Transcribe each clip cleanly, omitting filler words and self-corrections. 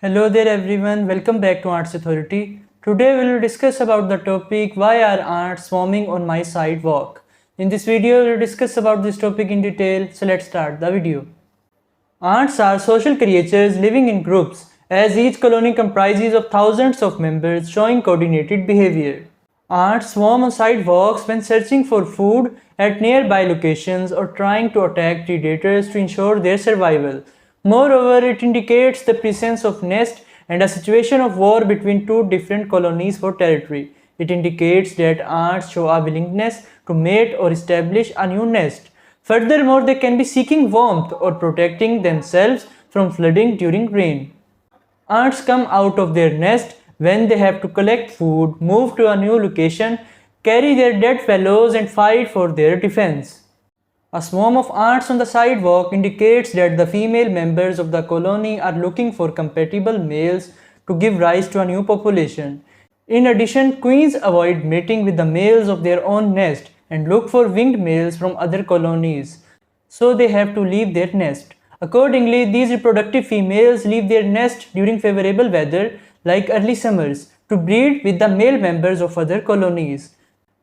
Hello there everyone, welcome back to Ants Authority. Today we will discuss about the topic why are ants swarming on my sidewalk. In this video we will discuss about this topic in detail, so let's start the video. Ants are social creatures living in groups as each colony comprises of thousands of members showing coordinated behavior. Ants swarm on sidewalks when searching for food at nearby locations or trying to attack predators to ensure their survival. Moreover, it indicates the presence of nest and a situation of war between two different colonies for territory. It indicates that ants show a willingness to mate or establish a new nest. Furthermore, they can be seeking warmth or protecting themselves from flooding during rain. Ants come out of their nest when they have to collect food, move to a new location, carry their dead fellows, and fight for their defense. A swarm of ants on the sidewalk indicates that the female members of the colony are looking for compatible males to give rise to a new population. In addition, queens avoid mating with the males of their own nest and look for winged males from other colonies, so they have to leave their nest. Accordingly, these reproductive females leave their nest during favorable weather like early summers to breed with the male members of other colonies.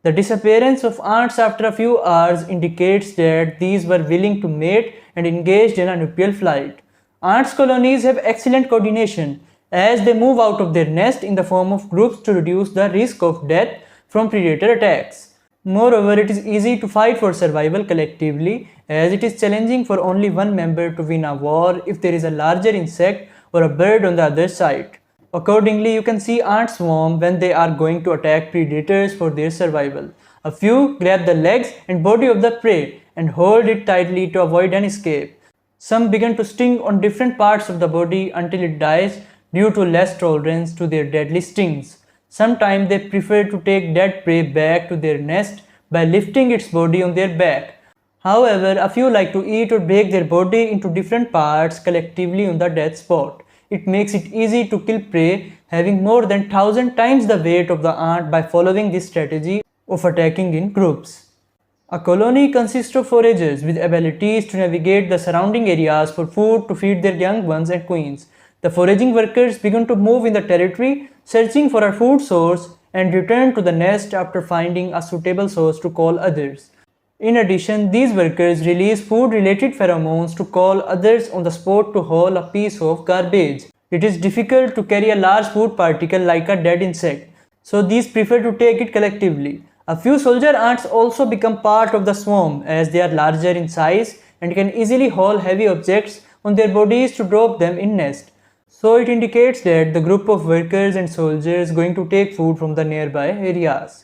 The disappearance of ants after a few hours indicates that these were willing to mate and engaged in a nuptial flight. Ants colonies have excellent coordination as they move out of their nest in the form of groups to reduce the risk of death from predator attacks. Moreover, it is easy to fight for survival collectively as it is challenging for only one member to win a war if there is a larger insect or a bird on the other side. Accordingly, you can see ants swarm when they are going to attack predators for their survival. A few grab the legs and body of the prey and hold it tightly to avoid an escape. Some begin to sting on different parts of the body until it dies due to less tolerance to their deadly stings. Sometimes they prefer to take dead prey back to their nest by lifting its body on their back. However, a few like to eat or break their body into different parts collectively on the death spot. It makes it easy to kill prey having more than 1000 times the weight of the ant by following this strategy of attacking in groups. A colony consists of foragers with abilities to navigate the surrounding areas for food to feed their young ones and queens. The foraging workers begin to move in the territory, searching for a food source and return to the nest after finding a suitable source to call others. In addition, these workers release food-related pheromones to call others on the spot to haul a piece of garbage. It is difficult to carry a large food particle like a dead insect, so these prefer to take it collectively. A few soldier ants also become part of the swarm as they are larger in size and can easily haul heavy objects on their bodies to drop them in nest. So it indicates that the group of workers and soldiers going to take food from the nearby areas.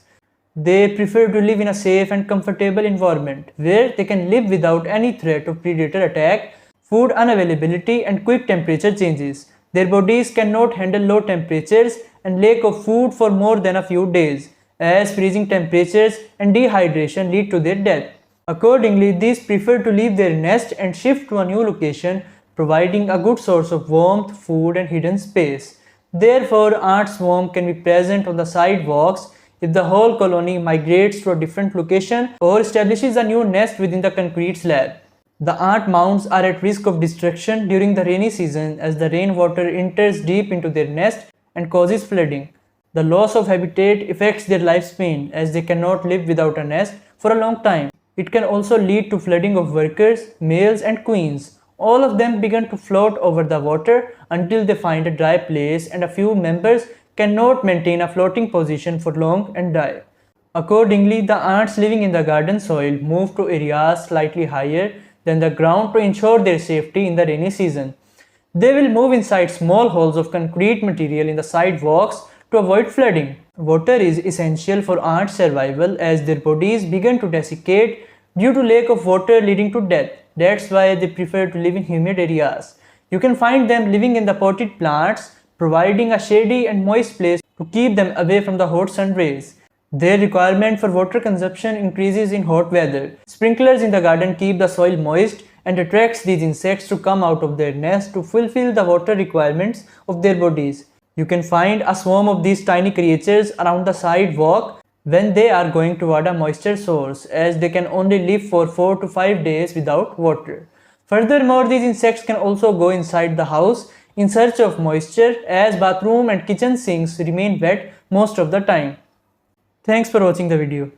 They prefer to live in a safe and comfortable environment where they can live without any threat of predator attack, food unavailability, and quick temperature changes. Their bodies cannot handle low temperatures and lack of food for more than a few days, as freezing temperatures and dehydration lead to their death. Accordingly, these prefer to leave their nest and shift to a new location, providing a good source of warmth, food, and hidden space. Therefore, ant swarm can be present on the sidewalks if the whole colony migrates to a different location or establishes a new nest within the concrete slab. The ant mounds are at risk of destruction during the rainy season as the rainwater enters deep into their nest and causes flooding. The loss of habitat affects their lifespan as they cannot live without a nest for a long time. It can also lead to flooding of workers, males, and queens. All of them begin to float over the water until they find a dry place, and a few members cannot maintain a floating position for long and die. Accordingly, the ants living in the garden soil move to areas slightly higher than the ground to ensure their safety in the rainy season. They will move inside small holes of concrete material in the sidewalks to avoid flooding. Water is essential for ant survival as their bodies begin to desiccate due to lack of water leading to death. That's why they prefer to live in humid areas. You can find them living in the potted plants, providing a shady and moist place to keep them away from the hot sun rays. Their requirement for water consumption increases in hot weather. Sprinklers in the garden keep the soil moist and attracts these insects to come out of their nest to fulfill the water requirements of their bodies. You can find a swarm of these tiny creatures around the sidewalk when they are going toward a moisture source, as they can only live for 4 to 5 days without water. Furthermore, these insects can also go inside the house in search of moisture, as bathroom and kitchen sinks remain wet most of the time. Thanks for watching the video.